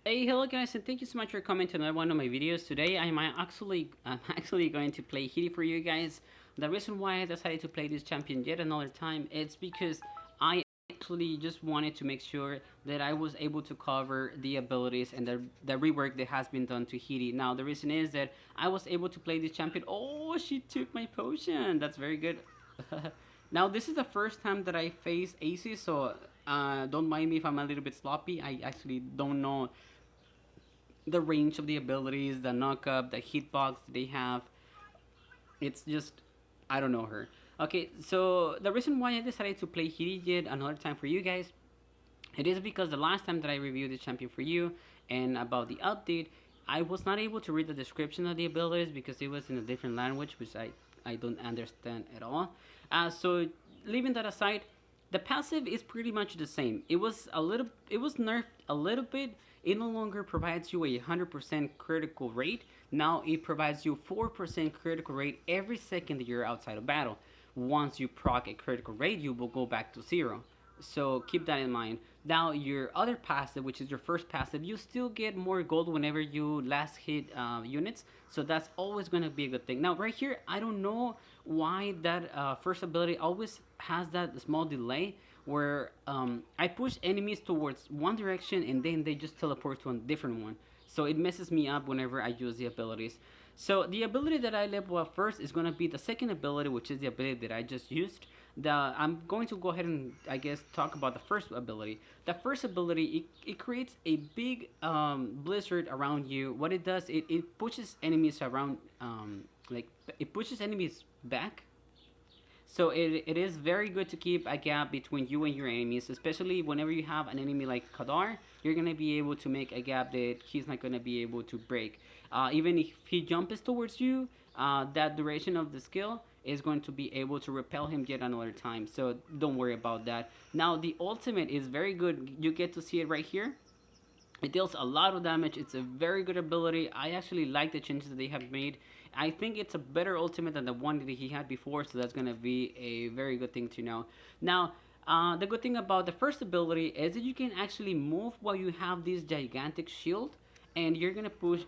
Hey, hello guys, and thank you so much for coming to another one of my videos. Today I'm actually going to play Hiti for you guys. The reason why I decided to play this champion yet another time it's because I actually just wanted to make sure that I was able to cover the abilities and the rework that has been done to Hiti. Now the reason is that I was able to play this champion. Oh, she took my potion. That's very good. Now this is the first time that I face Aesis, so don't mind me if I'm a little bit sloppy. I actually don't know the range of the abilities, the knockup, the hitbox they have. It's just I don't know her. Okay, so the reason why I decided to play Hiri yet another time for you guys, it is because the last time that I reviewed the champion for you and about the update, I was not able to read the description of the abilities because it was in a different language, which I don't understand at all. So leaving that aside, the passive is pretty much the same. It was nerfed a little bit. It no longer provides you a 100% critical rate. Now it provides you 4% critical rate every second that you're outside of battle. Once you proc a critical rate, you will go back to zero. So keep that in mind. Now your other passive, which is your first passive, you still get more gold whenever you last hit units. So that's always going to be a good thing. Now right here, I don't know why that first ability always has that small delay where I push enemies towards one direction and then they just teleport to a different one. So it messes me up whenever I use the abilities. So the ability that I level up first is going to be the second ability, which is the ability that I just used. I'm going to go ahead and I guess talk about the first ability. The first ability it creates a big blizzard around you. What it does, it pushes enemies around, like it pushes enemies back, so it is very good to keep a gap between you and your enemies, especially whenever you have an enemy like Kadar. You're gonna be able to make a gap that he's not gonna be able to break. Even if he jumps towards you, that duration of the skill is going to be able to repel him yet another time. So don't worry about that. Now the ultimate is very good. You get to see it right here. It deals a lot of damage. It's a very good ability. I actually like the changes that they have made. I think it's a better ultimate than the one that he had before, so that's gonna be a very good thing to know. Now, the good thing about the first ability is that you can actually move while you have this gigantic shield, and you're gonna push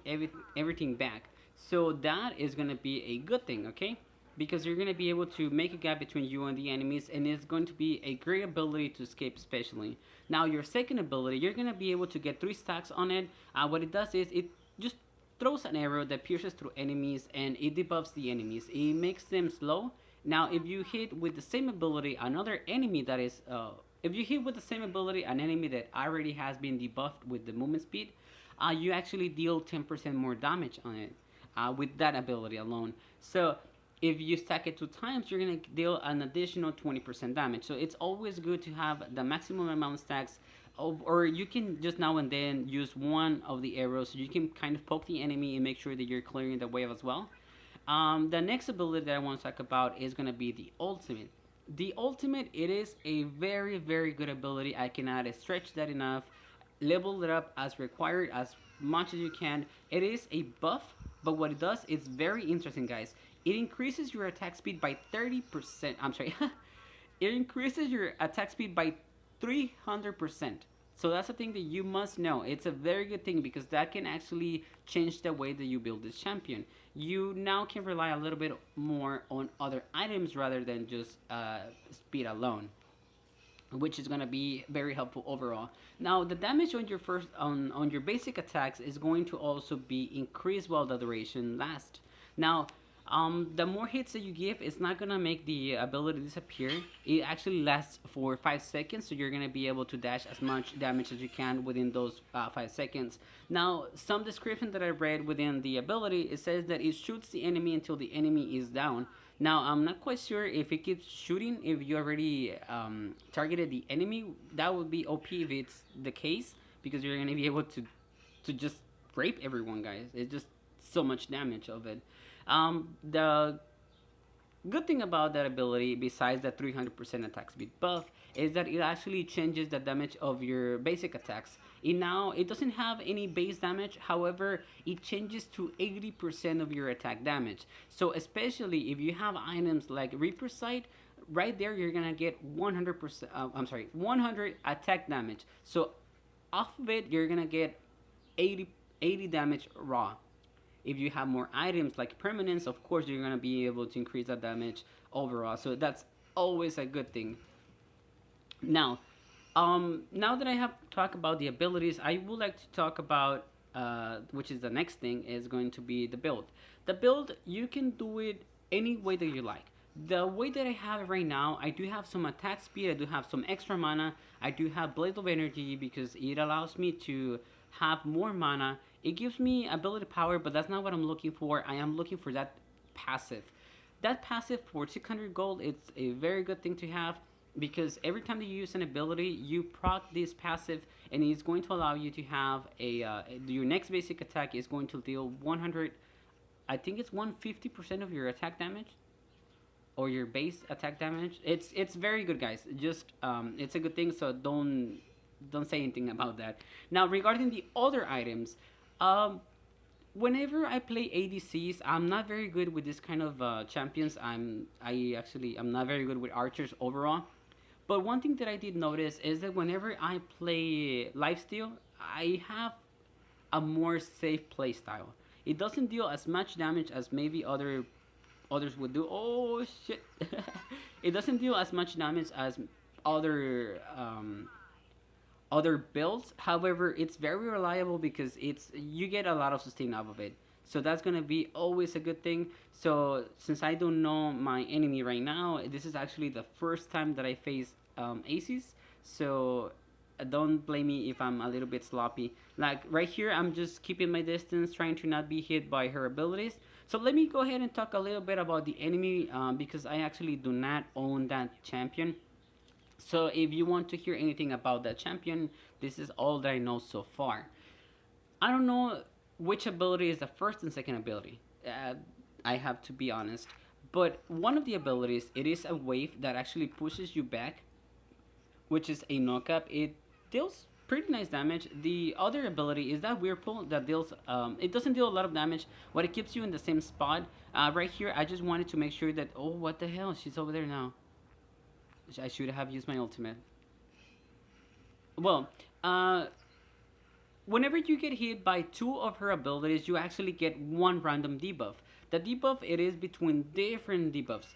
everything back. So that is gonna be a good thing, okay? Because you're going to be able to make a gap between you and the enemies, and it's going to be a great ability to escape especially. Now your second ability, you're going to be able to get 3 stacks on it. What it does is it just throws an arrow that pierces through enemies and it debuffs the enemies. It makes them slow. Now if you hit with the same ability another enemy that is if you hit with the same ability an enemy that already has been debuffed with the movement speed, you actually deal 10% more damage on it with that ability alone. So if you stack it 2 times, you're gonna deal an additional 20% damage. So it's always good to have the maximum amount of stacks, or you can just now and then use one of the arrows. So you can kind of poke the enemy and make sure that you're clearing the wave as well. The next ability that I want to talk about is gonna be the ultimate. The ultimate, it is a very good ability. I cannot stretch that enough. Level it up as required as much as you can. It is a buff, but what it does is very interesting, guys. It increases your attack speed by 30%. I'm sorry. It increases your attack speed by 300%. So that's a thing that you must know. It's a very good thing because that can actually change the way that you build this champion. You now can rely a little bit more on other items rather than just speed alone, which is going to be very helpful overall. Now the damage on your on your basic attacks is going to also be increased while the duration lasts. Now the more hits that you give, it's not gonna make the ability disappear. It actually lasts for 5 seconds, so you're gonna be able to dash as much damage as you can within those 5 seconds. Now, some description that I read within the ability, it says that it shoots the enemy until the enemy is down. Now, I'm not quite sure if it keeps shooting if you already targeted the enemy. That would be OP if it's the case, because you're gonna be able to just rape everyone, guys. It's just so much damage of it. The good thing about that ability, besides the 300% attack speed buff, is that it actually changes the damage of your basic attacks. It doesn't have any base damage, however, it changes to 80% of your attack damage. So especially if you have items like Reaper Sight, right there you're gonna get 100%. 100 attack damage. So off of it, you're gonna get 80, 80 damage raw. If you have more items like permanence, of course you're gonna be able to increase that damage overall. So that's always a good thing. Now, now that I have talked about the abilities, I would like to talk about which is the next thing is going to be the build. The build, you can do it any way that you like. The way that I have it right now, I do have some attack speed, I do have some extra mana, I do have Blade of Energy because it allows me to have more mana. It gives me ability power, but that's not what I'm looking for. I am looking for that passive. That passive for 600 gold, it's a very good thing to have because every time that you use an ability, you proc this passive, and it's going to allow you to have a your next basic attack is going to deal 100. I think it's 150% of your attack damage or your base attack damage. It's very good, guys. Just it's a good thing. So don't say anything about that. Now regarding the other items, um, whenever I play ADCs, I'm not very good with this kind of champions. I'm not very good with archers overall. But one thing that I did notice is that whenever I play lifesteal, I have a more safe play style. It doesn't deal as much damage as maybe others would do. Oh shit! It doesn't deal as much damage as other other builds. However, it's very reliable because it's you get a lot of sustain out of it. So that's gonna be always a good thing. So since I don't know my enemy right now, this is actually the first time that I face Aesis. So don't blame me if I'm a little bit sloppy. Like right here, I'm just keeping my distance, trying to not be hit by her abilities. So let me go ahead and talk a little bit about the enemy because I actually do not own that champion. So if you want to hear anything about that champion, this is all that I know so far. I don't know which ability is the first and second ability. I have to be honest. But one of the abilities, it is a wave that actually pushes you back, which is a knockup. It deals pretty nice damage. The other ability is that Whirlpool that deals. It doesn't deal a lot of damage, but it keeps you in the same spot. Right here, I just wanted to make sure that. Oh, what the hell? She's over there now. I should have used my ultimate. Well, whenever you get hit by two of her abilities, you actually get one random debuff. The debuff it is between different debuffs.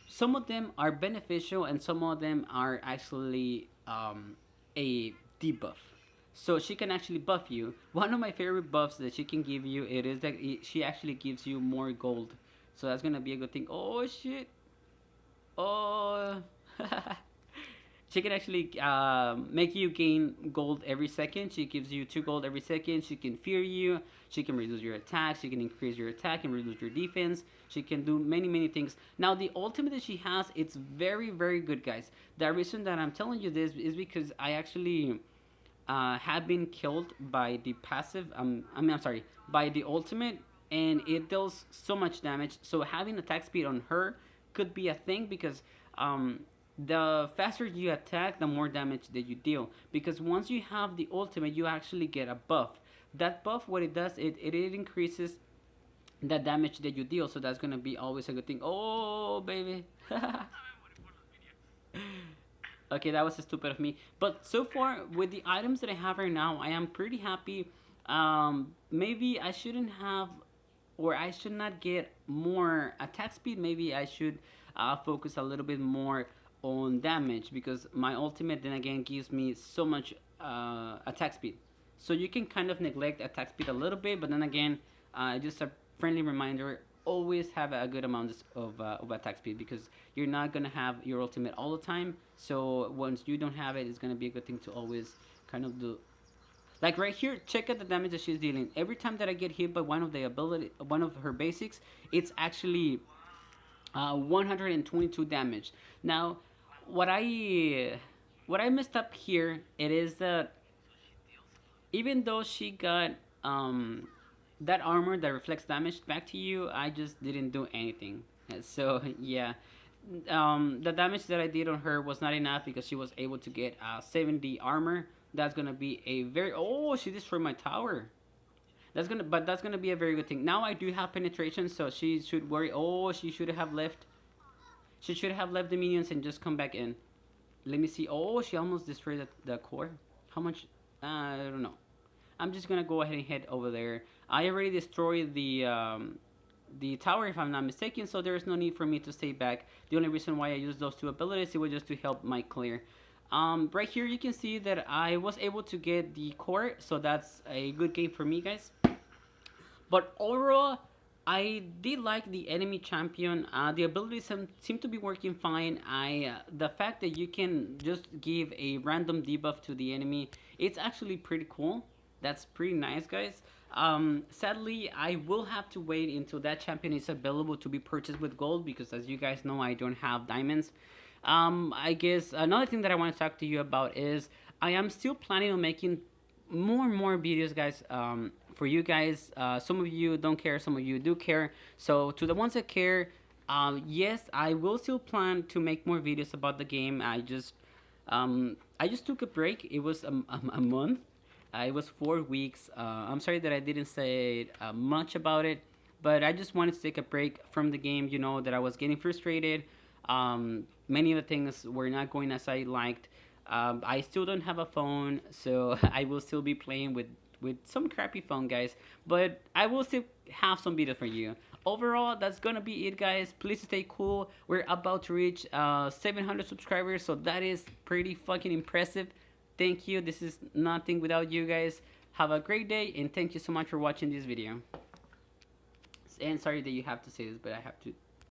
Some of them are beneficial and some of them are actually a debuff. So she can actually buff you. One of my favorite buffs that she can give you it is that she actually gives you more gold. So that's gonna be a good thing. Oh shit! Oh. She can actually make you gain gold every second. She gives you 2 gold every second. She can fear you. She can reduce your attack. She can increase your attack and reduce your defense. She can do many, many things. Now, the ultimate that she has, it's very, very good, guys. The reason that I'm telling you this is because I actually have been killed by the passive. I'm sorry, by the ultimate, and it deals so much damage. So having attack speed on her could be a thing because the faster you attack, the more damage that you deal. Because once you have the ultimate, you actually get a buff. That buff, what it does, it increases the damage that you deal. So that's gonna be always a good thing. Oh, baby. Okay, that was stupid of me. But so far, with the items that I have right now, I am pretty happy. Maybe I shouldn't have, or I should not get more attack speed. Maybe I should focus a little bit more on damage because my ultimate then again gives me so much attack speed. So you can kind of neglect attack speed a little bit, but then again, just a friendly reminder: always have a good amount of attack speed because you're not gonna have your ultimate all the time. So once you don't have it, it's gonna be a good thing to always kind of do. Like right here, check out the damage that she's dealing. Every time that I get hit by one of her basics, it's actually 122 damage. Now, what I what I messed up here, it is that even though she got that armor that reflects damage back to you, I just didn't do anything. So yeah, the damage that I did on her was not enough because she was able to get 70 armor. That's gonna be a very oh she destroyed my tower. That's gonna be a very good thing. Now I do have penetration, so she should worry. Oh, she should have left. She should have left the minions and just come back in. Let me see. Oh, she almost destroyed the core. How much? I don't know. I'm just gonna go ahead and head over there. I already destroyed the tower, if I'm not mistaken, so there's no need for me to stay back. The only reason why I used those two abilities, it was just to help my clear. Right here you can see that I was able to get the core, so that's a good game for me, guys. But overall, I did like the enemy champion. The abilities seem to be working fine. The fact that you can just give a random debuff to the enemy, it's actually pretty cool. That's pretty nice, guys. Sadly, I will have to wait until that champion is available to be purchased with gold because, as you guys know, I don't have diamonds. I guess another thing that I want to talk to you about is I am still planning on making more and more videos, guys. For you guys, some of you don't care, some of you do care. So to the ones that care, yes, I will still plan to make more videos about the game. I just took a break. It was a month. It was 4 weeks. I'm sorry that I didn't say much about it, but I just wanted to take a break from the game. You know that I was getting frustrated. Many of the things were not going as I liked. I still don't have a phone, so I will still be playing with some crappy phone, guys. But I will still have some videos for you. Overall, that's gonna be it, guys. Please stay cool. We're about to reach 700 subscribers, so that is pretty fucking impressive. Thank you. This is nothing without you guys. Have a great day, and thank you so much for watching this video. And sorry that you have to say this, but I have to